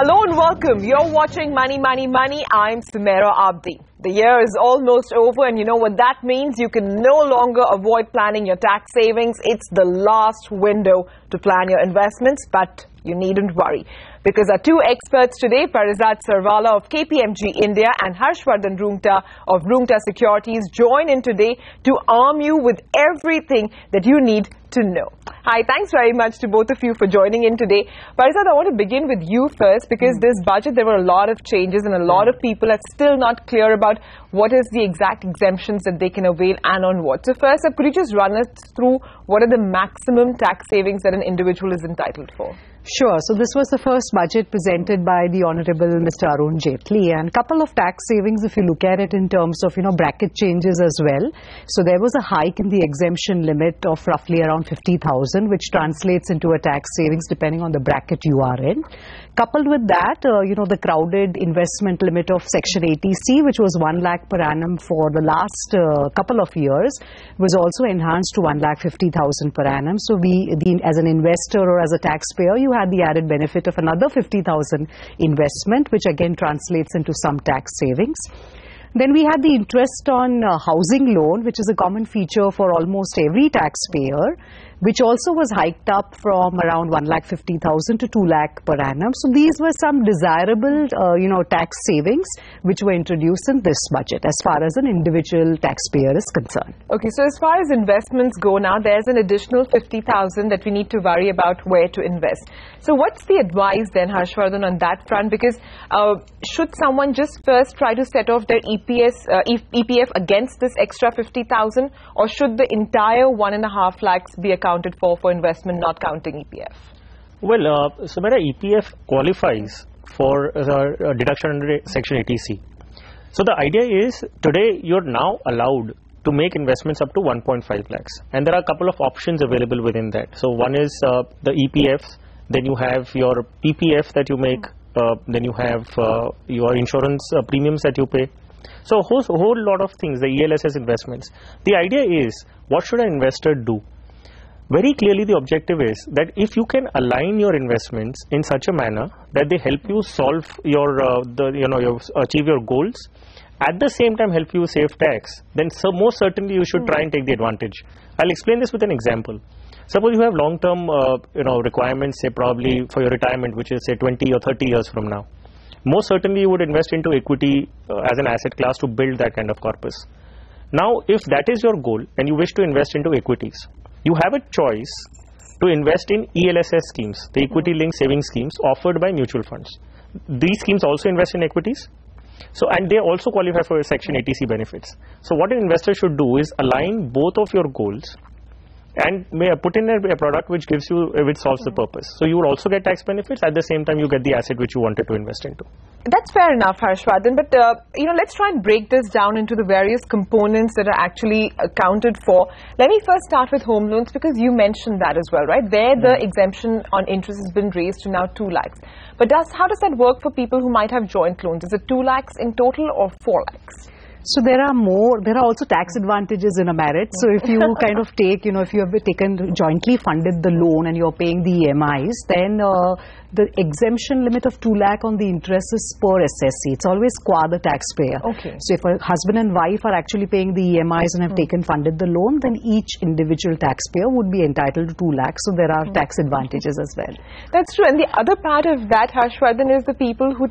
Hello and welcome. You're watching Money, Money, Money. I'm Sumera Abdi. The year is almost over, and you know what that means? You can no longer avoid planning your tax savings. It's the last window to plan your investments, but you needn't worry, because our two experts today, Parizad Sirwalla of KPMG India and Harshvardhan Roongta of Roongta Securities, join in today to arm you with everything that you need to know. Hi, thanks very much to both of you for joining in today. Parizad, I want to begin with you first, because this budget, there were a lot of changes and a lot of people are still not clear about what is the exact exemptions that they can avail and on what. So first up, could you just run us through what are the maximum tax savings that an individual is entitled for? Sure. So this was the first budget presented by the Honorable Mr. Arun Jaitley, and a couple of tax savings if you look at it in terms of, bracket changes as well. So there was a hike in the exemption limit of roughly around 50,000, which translates into a tax savings depending on the bracket you are in. Coupled with that, the crowded investment limit of Section 80C, which was 1 lakh per annum for the last couple of years, was also enhanced to 1,50,000 per annum. So as an investor or as a taxpayer, you had the added benefit of another 50,000 investment, which again translates into some tax savings. Then we had the interest on housing loan, which is a common feature for almost every taxpayer, which also was hiked up from around 1,50,000 to 2 lakh per annum. So these were some desirable, tax savings which were introduced in this budget as far as an individual taxpayer is concerned. Okay, so as far as investments go now, there's an additional 50,000 that we need to worry about where to invest. So what's the advice then, Harshvardhan, on that front? Because should someone just first try to set off their EPF against this extra 50,000, or should the entire 1.5 lakhs be accounted for investment, not counting EPF? Well, Sumera, EPF qualifies for deduction under Section 80C. So the idea is, today you're now allowed to make investments up to 1.5 lakhs, and there are a couple of options available within that. So one is the EPFs, then you have your PPF that you make, then you have your insurance premiums that you pay. So a whole lot of things, the ELSS investments. The idea is, what should an investor do? Very clearly the objective is that if you can align your investments in such a manner that they help you solve your, achieve your goals, at the same time help you save tax, then most certainly you should try and take the advantage. I'll explain this with an example. Suppose you have long-term requirements, say probably for your retirement, which is say 20 or 30 years from now. Most certainly you would invest into equity as an asset class to build that kind of corpus. Now, if that is your goal and you wish to invest into equities, you have a choice to invest in ELSS schemes, the equity linked savings schemes offered by mutual funds. These schemes also invest in equities. So, and they also qualify for Section 80C benefits. So what an investor should do is align both of your goals and may put in a product which gives you, which solves the purpose. So you would also get tax benefits, at the same time you get the asset which you wanted to invest into. That's fair enough, Harshvardhan, but let's try and break this down into the various components that are actually accounted for. Let me first start with home loans, because you mentioned that as well, right? There the exemption on interest has been raised to now 2 lakhs. But how does that work for people who might have joint loans? Is it 2 lakhs in total or 4 lakhs? So there are also tax advantages in a marriage. So if you kind of take, if you have jointly funded the loan and you're paying the EMIs, then the exemption limit of 2 lakh on the interest is per SSC. It's always qua the taxpayer. Okay. So if a husband and wife are actually paying the EMIs and have funded the loan, then each individual taxpayer would be entitled to 2 lakhs. So there are tax advantages as well. That's true. And the other part of that, Harshvardhan, is the people who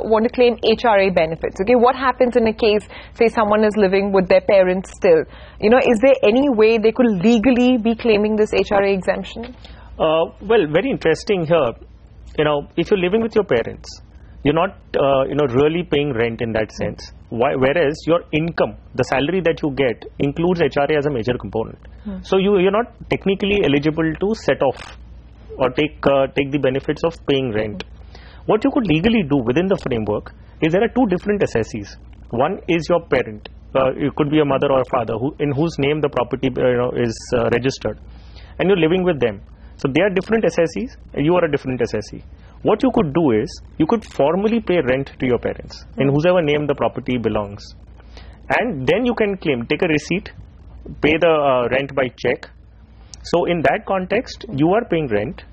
want to claim HRA benefits. Okay, what happens in a case, say someone is living with their parents still? Is there any way they could legally be claiming this HRA exemption? Well, very interesting here. If you're living with your parents, you're not, really paying rent in that sense. Whereas your income, the salary that you get, includes HRA as a major component. So you're not technically eligible to set off or take the benefits of paying rent. What you could legally do within the framework is there are two different assessees. One is your parent. It could be a mother or a father in whose name the property is registered, and you're living with them. So they are different assessees, and you are a different assessee. What you could do is, you could formally pay rent to your parents, in whosever name the property belongs. And then you can claim, take a receipt, pay the rent by check. So in that context, you are paying rent,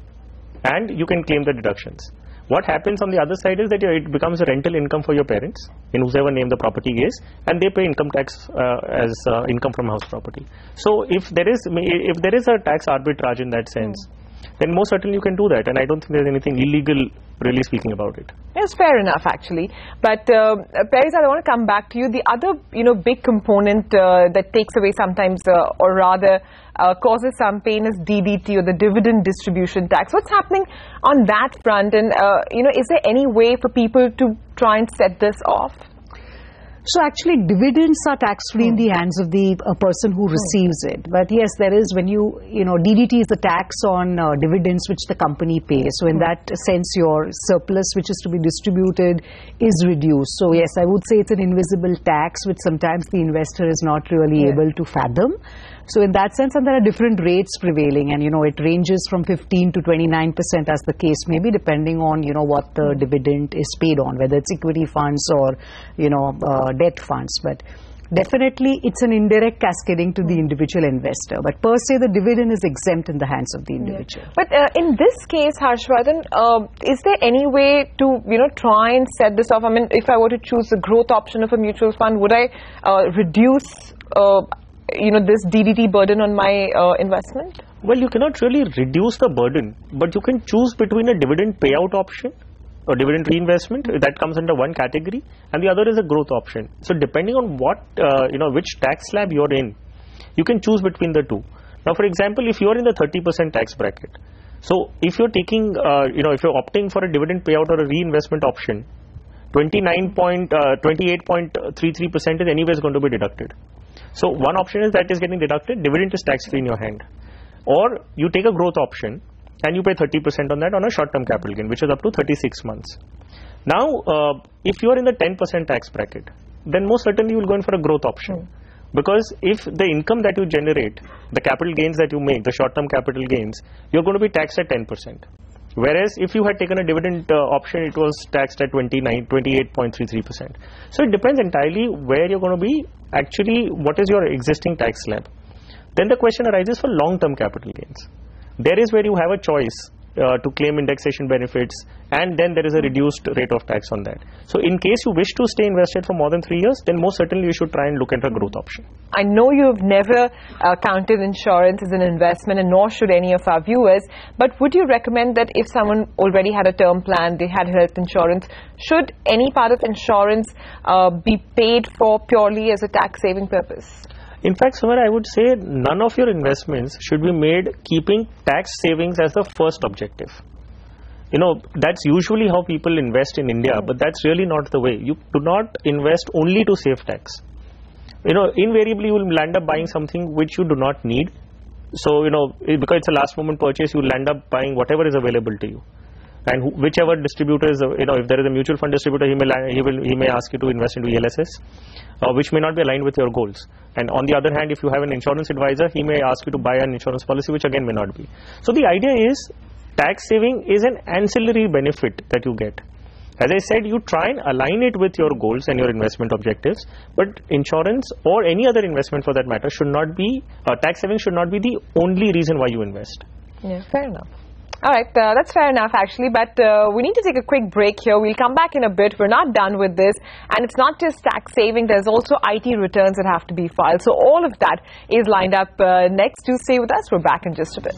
and you can claim the deductions. What happens on the other side is that it becomes a rental income for your parents, in whoever name the property is, and they pay income tax as income from house property. So if there is a tax arbitrage in that sense, then most certainly you can do that, and I don't think there's anything illegal, really speaking, about it. It's fair enough, actually. But Parizad, I want to come back to you. The other, big component that takes away sometimes, or rather causes some pain, is DDT, or the dividend distribution tax. What's happening on that front? And is there any way for people to try and set this off? So actually dividends are tax-free in the hands of the person who receives it. But yes, there is, when DDT is the tax on dividends which the company pays. So in that sense, your surplus which is to be distributed is reduced. So yes, I would say it's an invisible tax which sometimes the investor is not really able to fathom. So in that sense, and there are different rates prevailing, and it ranges from 15 to 29% as the case may be, depending on what the dividend is paid on, whether it's equity funds or debt funds. But definitely it's an indirect cascading to the individual investor, but per se the dividend is exempt in the hands of the individual. But in this case, Harshvardhan, is there any way to try and set this off? I mean, if I were to choose the growth option of a mutual fund, would I reduce this DDT burden on my investment? Well, you cannot really reduce the burden, but you can choose between a dividend payout option or dividend reinvestment, that comes under one category, and the other is a growth option. So depending on what which tax slab you're in, you can choose between the two. Now, for example, if you're in the 30% tax bracket, so if you're taking if you're opting for a dividend payout or a reinvestment option, 28.33% is anyways going to be deducted. So one option is that is getting deducted, dividend is tax-free in your hand. Or you take a growth option and you pay 30% on that on a short-term capital gain, which is up to 36 months. Now, if you are in the 10% tax bracket, then most certainly you will go in for a growth option. Because if the income that you generate, the capital gains that you make, the short-term capital gains, you're going to be taxed at 10%. Whereas if you had taken a dividend option, it was taxed at 28.33%. So it depends entirely where you're going to be, actually what is your existing tax slab. Then the question arises for long-term capital gains. There is where you have a choice to claim indexation benefits, and then there is a reduced rate of tax on that. So in case you wish to stay invested for more than 3 years, then most certainly you should try and look at a growth option. I know you've never counted insurance as an investment, and nor should any of our viewers, but would you recommend that if someone already had a term plan, they had health insurance, should any part of insurance be paid for purely as a tax saving purpose? In fact, Samara, I would say none of your investments should be made keeping tax savings as the first objective. That's usually how people invest in India, but that's really not the way. You do not invest only to save tax. Invariably you will land up buying something which you do not need. So, because it's a last moment purchase, you will land up buying whatever is available to you. And whichever distributor is, if there is a mutual fund distributor, he may ask you to invest into ELSS, which may not be aligned with your goals. And on the other hand, if you have an insurance advisor, he may ask you to buy an insurance policy, which again may not be. So the idea is, tax saving is an ancillary benefit that you get. As I said, you try and align it with your goals and your investment objectives, but insurance or any other investment for that matter should not be, tax saving should not be the only reason why you invest. Yeah, fair enough. All right, that's fair enough actually, but we need to take a quick break here. We'll come back in a bit. We're not done with this, and it's not just tax saving, there's also IT returns that have to be filed. So all of that is lined up next. Do stay with us. We're back in just a bit.